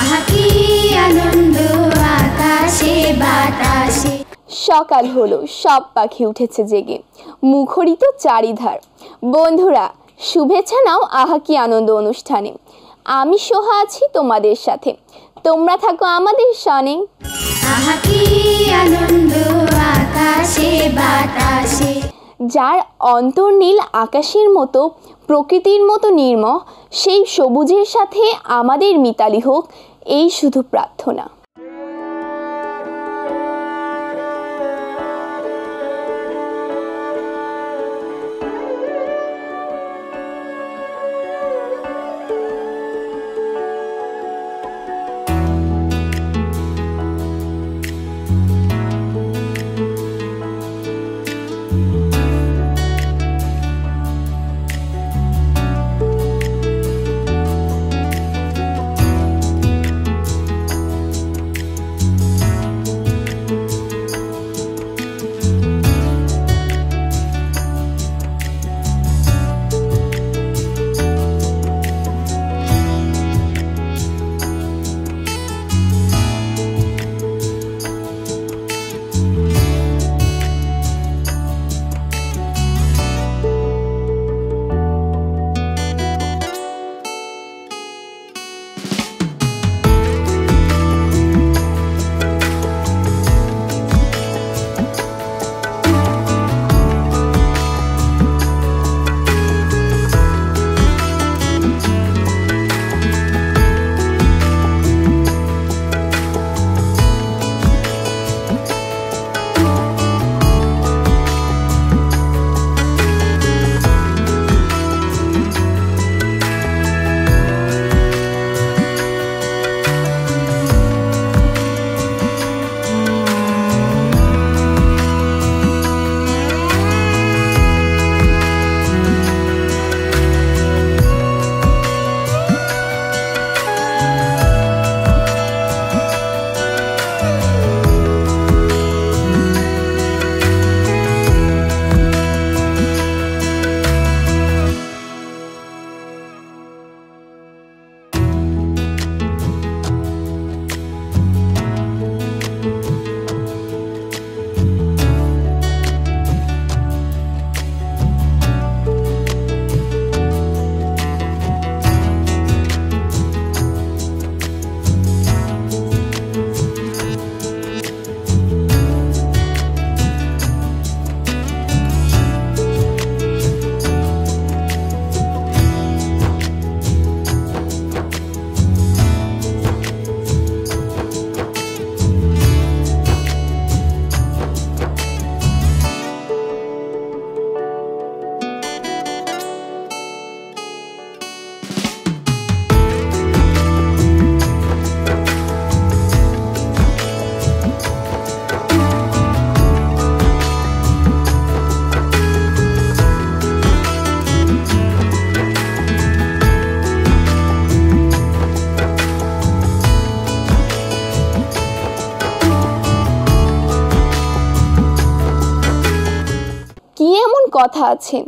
আহা কি আনন্দ আকাশে বাতাসে। সকাল হলো, সব পাখি উঠেছে জেগে, মুখরিত চারিধার। বন্ধুরা, শুভেচ্ছা নাও আহা কি আনন্দ অনুষ্ঠানে। আমি সোহা আছি তোমাদের সাথে, তোমরা থাকো আমাদের সনে। আহা কি আনন্দ আকাশে বাতাসে। যার অন্তর্নীল আকাশের মতো, প্রকৃতির মতো নির্মল, সেই সবুজের সাথে আমাদের মিতালি হোক, এই শুধু প্রার্থনা। কথা আছে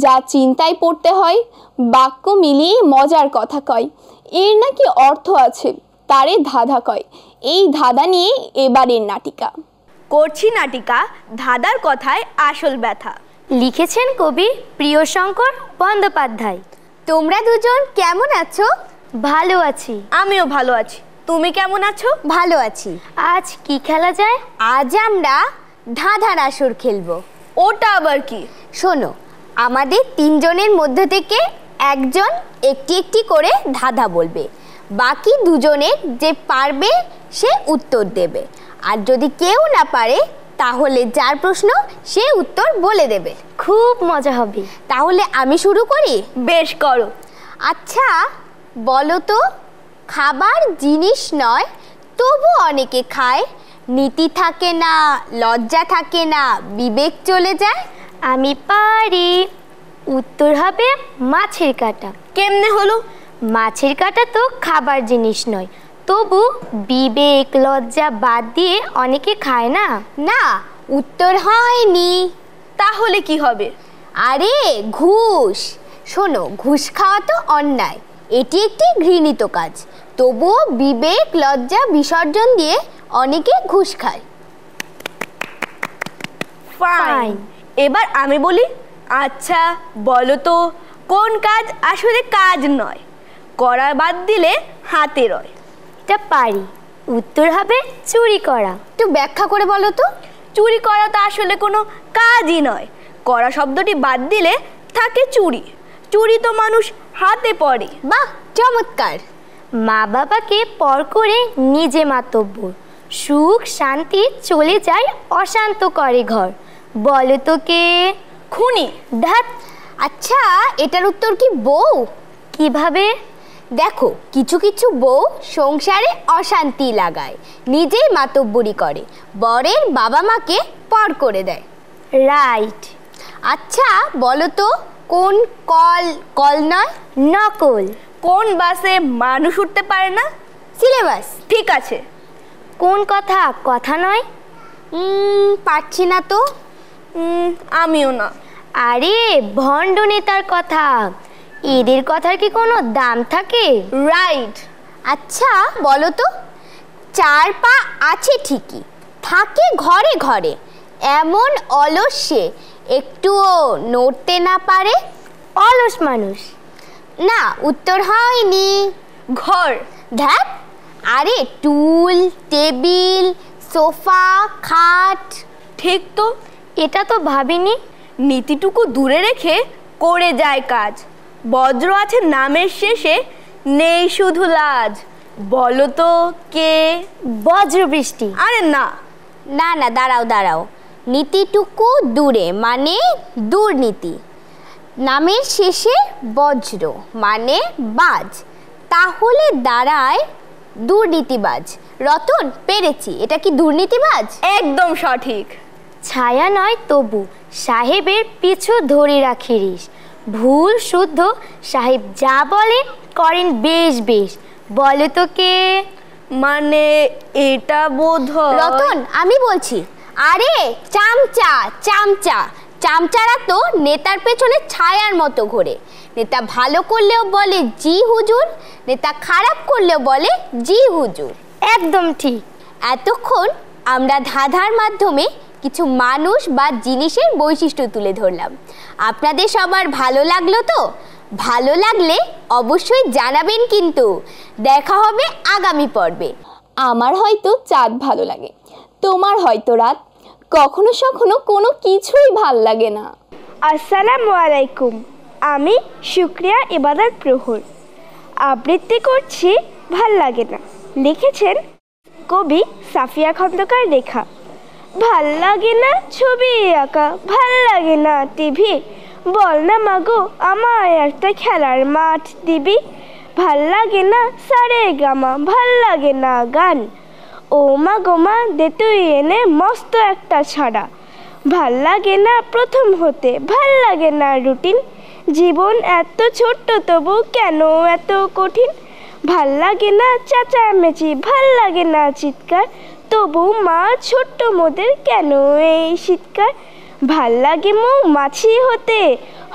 যা চিন্তায় পড়তে হয়, বাক্য মিলিয়ে মজার কথা কয়, এর নাকি অর্থ আছে, তারে ধাঁধা কয়। এই ধাঁধা নিয়ে এবারের নাটিকা করছি। নাটিকা ধাঁধার কথায় আসল ব্যথা। লিখেছেন কবি প্রিয়শঙ্কর বন্দ্যোপাধ্যায়। তোমরা দুজন কেমন আছো? ভালো আছি। আমিও ভালো আছি। তুমি কেমন আছো? ভালো আছি। আজ কি খেলা যায়? আজ আমরা ধাঁধার আসর খেলবো। ওটা আবার কি? শোনো, আমাদের তিনজনের মধ্যে থেকে একজন একটি একটি করে ধাঁধা বলবে, বাকি দুজনের যে পারবে সে উত্তর দেবে, আর যদি কেউ না পারে তাহলে যার প্রশ্ন সে উত্তর বলে দেবে। খুব মজা হবে। তাহলে আমি শুরু করি? বেশ, করো। আচ্ছা বলো তো, খাবার জিনিস নয় তবু অনেকে খায়, নীতি থাকে না, লজ্জা থাকে না, বিবেক চলে যায়। আমি পারি। উত্তর হবে মাছের কাঁটা। কেমনে হলো? মাছের কাঁটা তো খাবার জিনিস নয়, তবু বিবেক লজ্জা বাদ দিয়ে অনেকে খায় না। না, উত্তর হয়নি। তাহলে কি হবে? আরে ঘুষ। শোনো, ঘুষ খাওয়া তো অন্যায়, এটি একটি ঘৃণিত কাজ। তবুও বিবেক লজ্জা বিসর্জন দিয়ে অনেকে ঘুষ খায়। ফাইন। এবার আমি বলি, আচ্ছা বলো তো কোন কাজ আসলে কাজ নয়, করা বাদ দিলে হাতে রয়? এটা পারি, উত্তর হবে চুরি করা। একটু ব্যাখ্যা করে বলো তো। চুরি করা তো আসলে কোনো কাজই নয়, করা শব্দটি বাদ দিলে থাকে চুরি। চুরি তো মানুষ হাতে পড়ে। বাহ, চমৎকার। মা বাবাকে পর করে নিজে মাতব্বর, সুখ শান্তি চলে যায় অশান্ত করে ঘর। বলো তো কে? খুনি। ধ্যাত। আচ্ছা, এটার উত্তর কি বউ? কিভাবে? দেখো, কিছু কিছু বউ সংসারে অশান্তি লাগায়, নিজেই মাতব্বরি করে, বরের বাবা মাকে পর করে দেয়। রাইট। আচ্ছা বলো তো কোন কল নয়? নকল। কোন বাসে মানুষ উঠতে পারে না? সিলেবাস। ঠিক আছে। কোন কথা কথা নয়? পারছি না তো। আমিও না। আরে ভণ্ড নেতার কথা। এদের কথার কি কোনো দাম থাকে? রাইট। আচ্ছা বলো তো, চার পা আছে ঠিকই, থাকে ঘরে ঘরে, এমন অলস সে একটুও নড়তে না পারে। অলস মানুষ। না, উত্তর হয়নি। ঘর। ধ্যাত। আরে টুল, টেবিল, সোফা, খাট। ঠিক তো। এটা তো ভাবিনি। নীতিটুকু দূরে রেখে করে যায় কাজ। বজ্র আছে নামের শেষে, নেই শুধু লাজ। বলো তো কে? বজ্রবৃষ্টি। আরে না। না না, দাঁড়াও দাঁড়াও। নীতিটুকু দূরে মানে দুর্নীতি, নামের শেষে বজ্র মানে বাজ, তাহলে দাঁড়ায় দুর্নীতিবাজ। রতন, পেরেছি। এটা কি দুর্নীতিবাজ? একদম সঠিক। ছায়া নয় তবু সাহেবের পিছু ধরে রাখি রিস, ভুল শুদ্ধ সাহেব যা বলেন করেন বেশ বেশ। বলো তো কে? মানে এটা বোধ হয়। রতন, আমি বলছি। আরে চামচা, চামচা। চামচারা তো নেতার পেছনে ছায়ার মতো ঘোরে। নেতা ভালো করলেও বলে জি হুজুর, নেতা খারাপ করলেও বলে জি হুজুর। একদম ঠিক। এতক্ষণ আমরা ধাঁধার মাধ্যমে কিছু মানুষ বা জিনিসের বৈশিষ্ট্য তুলে ধরলাম। আপনাদের সবার ভালো লাগলো তো? ভালো লাগলে অবশ্যই জানাবেন কিন্তু। দেখা হবে আগামী পর্বে। আমার হয়তো চাঁদ ভালো লাগে, তোমার হয়তো রাত, কখনো সখনো কোনো কিছুই ভাল লাগে না। আসসালামু আলাইকুম, আমি শুক্রিয়া ইবাদত প্রহর। আবৃত্তি করছি ভাল লাগে না, লিখেছেন কবি সাফিয়া খন্দকার লেখা। ভাল লাগে না ছবি আঁকা, ভাল লাগে না টিভি, বল না মাগো আমায় একটা খেলার মাঠ দিবি। ভাল লাগে না সারে গামা, ভাল লাগে না গান, ও মা গো মা দে তুই এনে মস্ত একটা ছাড়া। ভাল লাগে না প্রথম হতে, ভাল লাগে না রুটিন, জীবন এত ছোট্ট তবু কেন এত কঠিন। ভাল লাগে না চেঁচামেচি, ভাল লাগে না চিৎকার, তবু মা ছোট্ট মোদের কেন এই শীতকার। ভাল লাগে মৌমাছি হতে,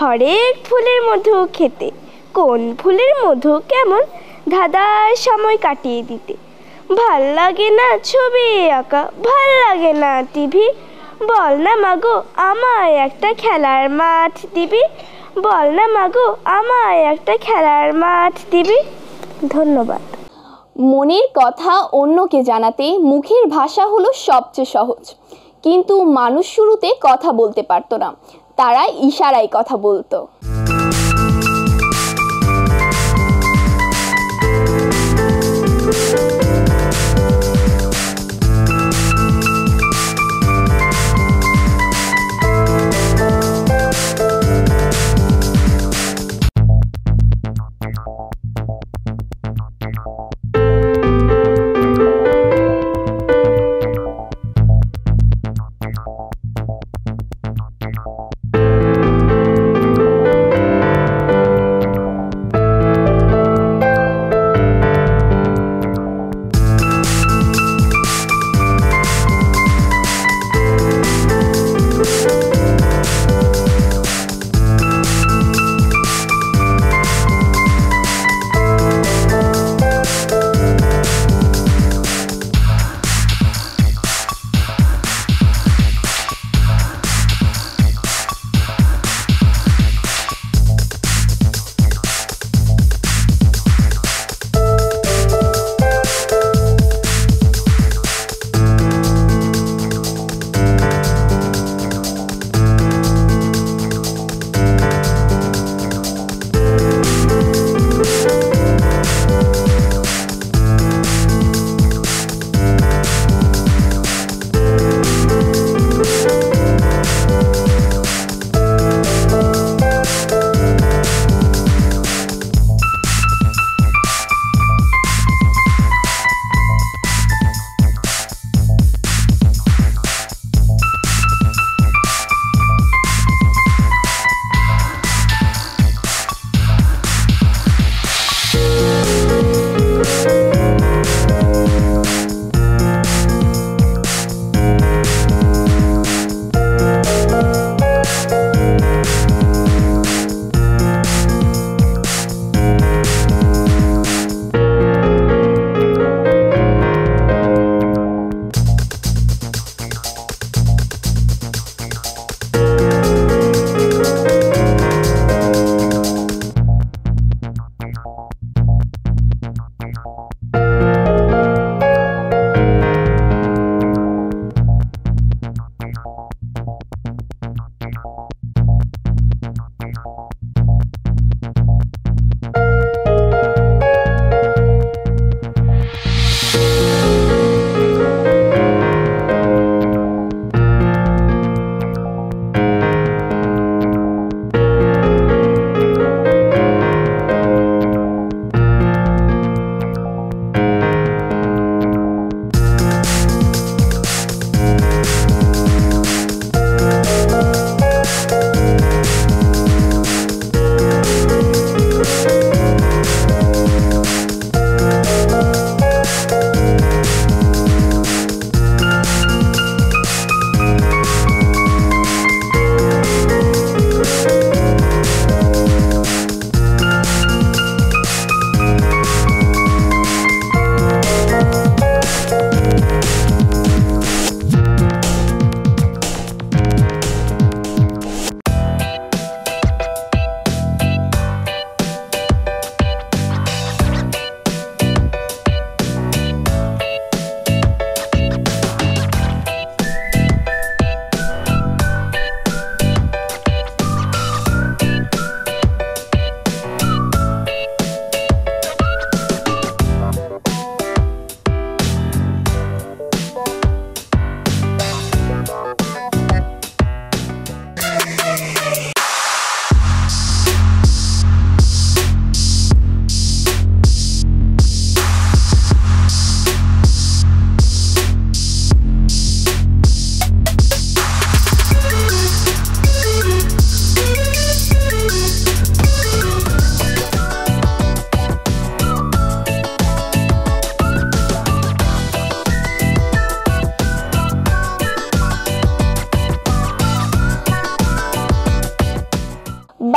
হরেক ফুলের মধু খেতে, কোন ফুলের মধু কেমন ধাঁধার সময় কাটিয়ে দিতে। ভাল লাগে না ছবি আঁকা, ভাল লাগে না টিভি, বল না মাগো আমায় একটা খেলার মাঠ দিবি। বল না মাগো আমায় একটা খেলার মাঠ দিবি। ধন্যবাদ। মনের কথা অন্যকে জানাতে মুখের ভাষা হলো সবচেয়ে সহজ, কিন্তু মানুষ শুরুতে কথা বলতে পারতো না, তারা ইশারায় কথা বলতো।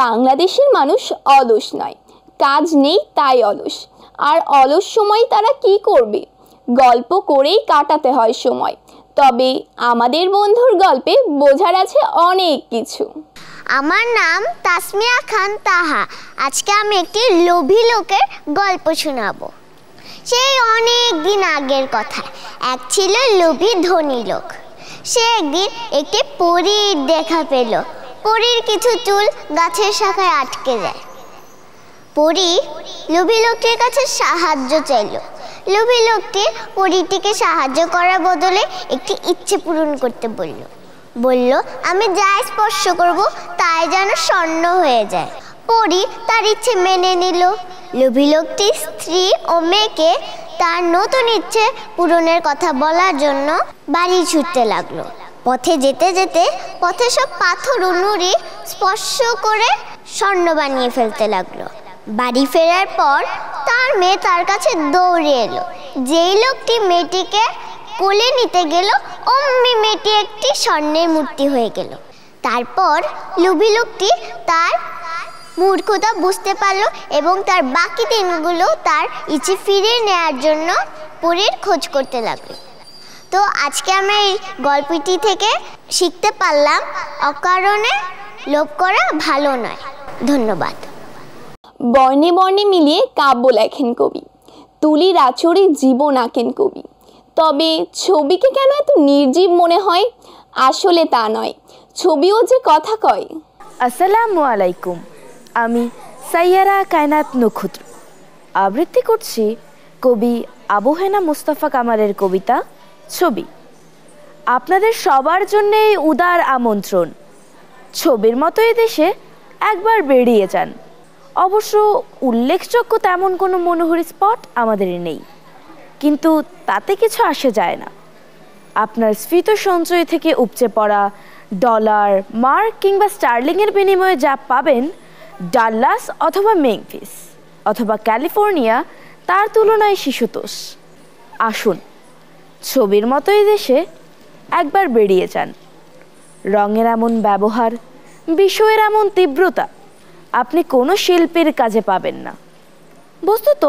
বাংলাদেশের মানুষ অলস নয়, কাজ নেই তাই অলস। আর অলস সময় তারা কি করবে? গল্প করেই কাটাতে হয় সময়। তবে আমাদের বন্ধুর গল্পে বোঝার আছে অনেক কিছু। আমার নাম তাসমিয়া খান তাহা। আজকে আমি একটি লোভী লোকের গল্প শোনাবো। সেই অনেক দিন আগের কথা। এক ছিল লোভী ধনী লোক। সে একদিন একটি পরীর দেখা পেল। পরীর কিছু চুল গাছের শাখায় আটকে যায়। পরী লোভী লোকটির কাছে সাহায্য চাইল। লোভী লোকটি পরীটিকে সাহায্য করার বদলে একটি ইচ্ছে পূরণ করতে বলল আমি যা স্পর্শ করব তাই যেন স্বর্ণ হয়ে যায়। পরী তার ইচ্ছে মেনে নিল। লোভী লোকটি স্ত্রী ও মেয়েকে তার নতুন ইচ্ছে পূরণের কথা বলার জন্য বাড়ি ছুটতে লাগলো। পথে যেতে যেতে পথে সব পাথর ও নুড়ি স্পর্শ করে স্বর্ণ বানিয়ে ফেলতে লাগলো। বাড়ি ফেরার পর তার মেয়ে তার কাছে দৌড়ে এলো। যেই লোকটি মেয়েটিকে কোলে নিতে গেল অমনি মেয়েটি একটি স্বর্ণের মূর্তি হয়ে গেল। তারপর লোভী লোকটি তার মূর্খতা বুঝতে পারলো এবং তার বাকি দিনগুলো তার ইচ্ছে ফিরিয়ে নেওয়ার জন্য পরীর খোঁজ করতে লাগলো। তো আজকে আমরা এই গল্পটি থেকে শিখতে পারলাম অকারণে লোভ করা ভালো নয়। ধন্যবাদ। বর্ণে বর্ণে মিলিয়ে কাব্য লেখেন কবি, তুলির আঁচড়ে জীবন আঁকেন কবি। তবে ছবিকে কেন এত নির্জীব মনে হয়? আসলে তা নয়, ছবিও যে কথা কয়। আসসালামু আলাইকুম, আমি সাইয়ারা কায়নাত নক্ষত্র আবৃত্তি করছি কবি আবু হেনা মুস্তাফা কামালের কবিতা ছবি। আপনাদের সবার জন্যেই উদার আমন্ত্রণ। ছবির মতো এই দেশে একবার বেরিয়ে যান। অবশ্য উল্লেখযোগ্য তেমন কোনো মনোহরী স্পট আমাদের নেই, কিন্তু তাতে কিছু আসে যায় না। আপনার স্ফীত সঞ্চয় থেকে উপচে পড়া ডলার, মার্ক কিংবা স্টার্লিংয়ের বিনিময়ে যা পাবেন ডাল্লাস অথবা মেমফিস অথবা ক্যালিফোর্নিয়া তার তুলনায় শিশুতোষ। আসুন, ছবির মতো এই দেশে একবার বেরিয়ে যান। রঙের এমন ব্যবহার, বিষয়ের এমন তীব্রতা আপনি কোনো শিল্পীর কাজে পাবেন না। বস্তুত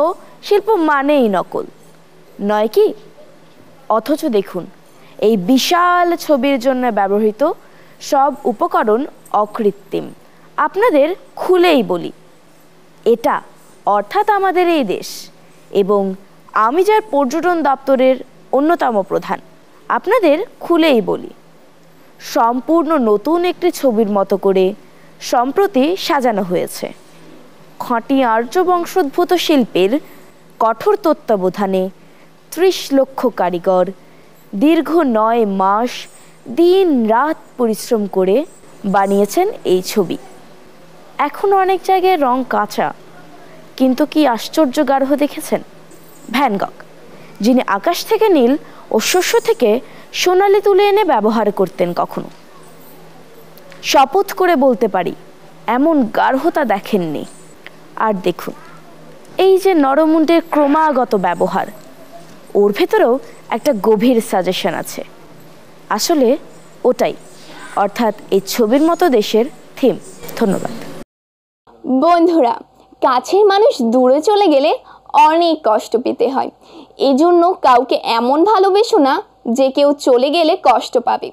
শিল্প মানেই নকল, নয় কি? অথচ দেখুন, এই বিশাল ছবির জন্য ব্যবহৃত সব উপকরণ অকৃত্রিম। আপনাদের খুলেই বলি, এটা অর্থাৎ আমাদের এই দেশ, এবং আমি যার পর্যটন দপ্তরের অন্যতম প্রধান, আপনাদের খুলেই বলি, সম্পূর্ণ নতুন একটি ছবির মতো করে সম্প্রতি সাজানো হয়েছে। খাঁটি আর্য বংশোদ্ভূত শিল্পীর কঠোর তত্ত্বাবধানে 30 লক্ষ কারিগর দীর্ঘ 9 মাস দিন রাত পরিশ্রম করে বানিয়েছেন এই ছবি। এখন অনেক জায়গায় রং কাঁচা, কিন্তু কি আশ্চর্য গাঢ় দেখেছেন? ভ্যান গগ, যিনি আকাশ থেকে নীল ও শস্য থেকে সোনালি তুলে এনে ব্যবহার করতেন, কখনো শপথ করে বলতে পারি এমন গাঢ়তা দেখেননি। আর দেখুন, এই যে নরমুণ্ডের ক্রমাগত ব্যবহার, ওর ভেতরেও একটা গভীর সাজেশন আছে। আসলে ওটাই, অর্থাৎ এই ছবির মতো দেশের থিম। ধন্যবাদ। বন্ধুরা, কাছের মানুষ দূরে চলে গেলে অনেক কষ্ট পেতে হয়। এজন্য কাউকে এমন ভালোবেসো না যে কেউ চলে গেলে কষ্ট পাবে।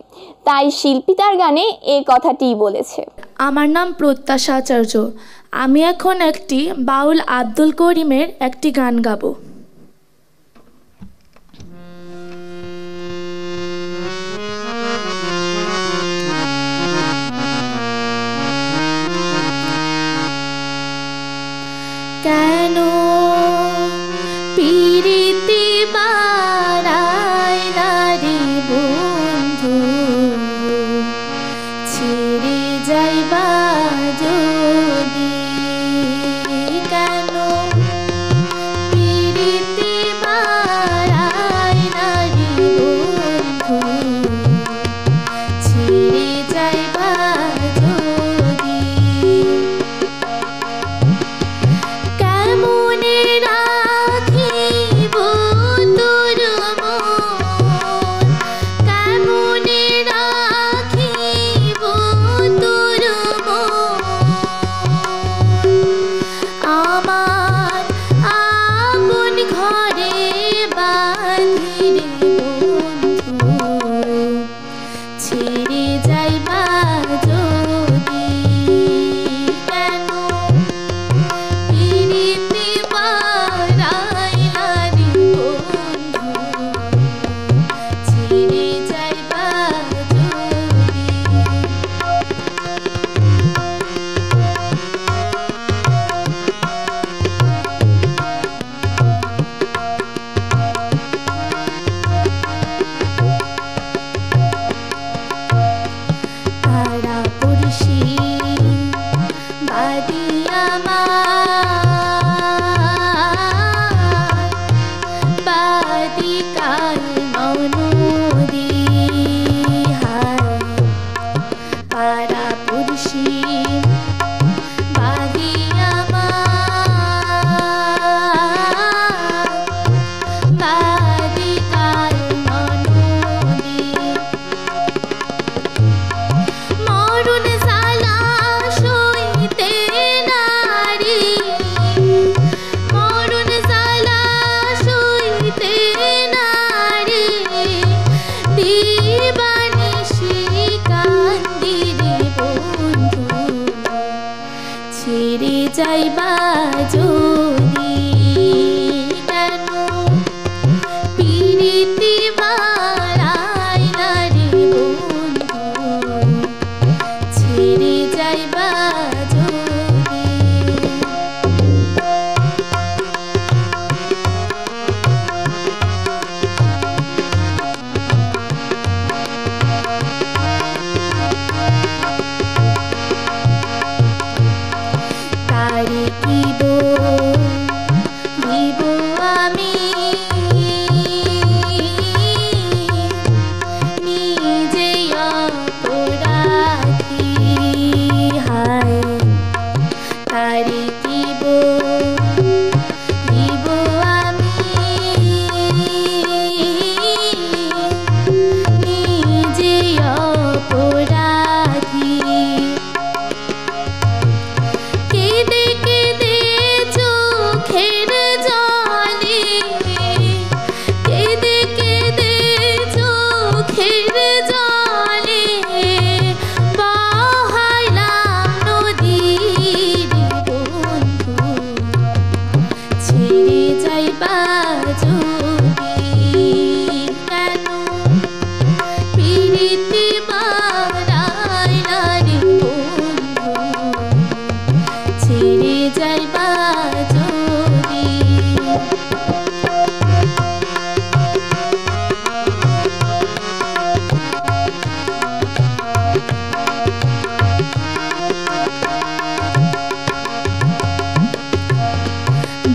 তাই শিল্পী তার গানে এই কথাটিই বলেছে। আমার নাম প্রত্যাশা আচার্য। আমি এখন একটি বাউল আব্দুল করিমের একটি গান গাবো। কেন পিরিতি বাড়াই না রে বন্ধু, ছেড়ে যাইবা যদি। কেন পিরিতি বাড়াই বাদিকাল ননদী হায় পাড়া পুরুষী যাইবা যদি কেন পিরিতি মারাই নারী বন্ধু ছেড়ে যাইবা যদি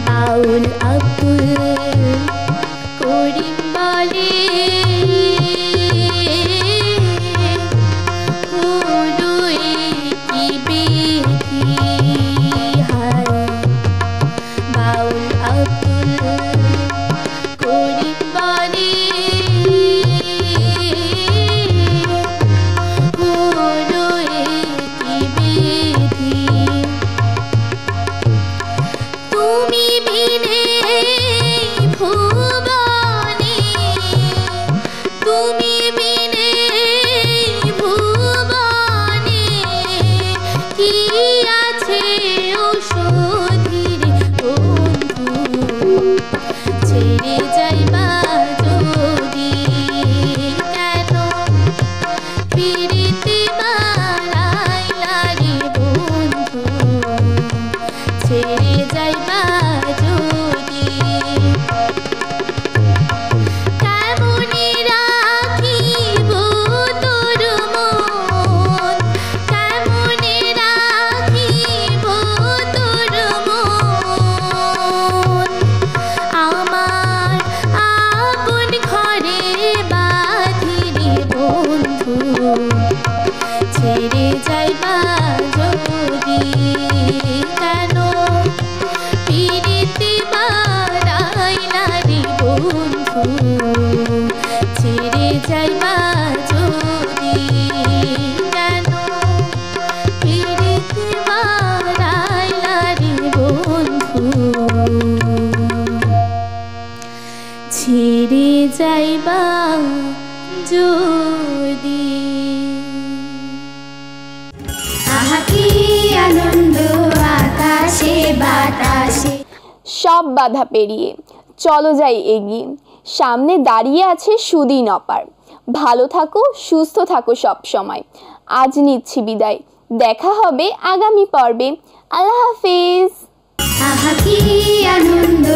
বাউল আব্দুল করিম বলে কি বেধি হায় বাউল আব্দুল করিম বলে কি বেধি তুমি বিনে ভুবনে তুমি বিনে ভুবনে কি আছে ঔষধির বন্ধু ছেড়ে যাইবা যদি কেন পিরিতি মারাইলা রে বন্ধু ছেড়ে যাইবা যদি কেমনে রাখিব তোর মন কেমনে রাখিব তোর মন আমার আপন ঘরে বাঁধিরে বন্ধু ছেড়ে যাইবা যদি কেন পিরিতি মারাইলা রে বন্ধু ছেড়ে যাইবা যদি কেন পিরিতি মারাইলা রে বন্ধু ছেড়ে যাইবা যদি আহা কি আনন্দ আকাশে বাতাসে। সব বাধা পেরিয়ে চলো যাই এগিয়ে, সামনে দাঁড়িয়ে আছে সুদিন অপার। ভালো থাকো, সুস্থ থাকো সব সময়। আজ নিচ্ছি বিদায়, দেখা হবে আগামী পর্বে। আল্লাহ হাফেজ। আহা কি আনন্দ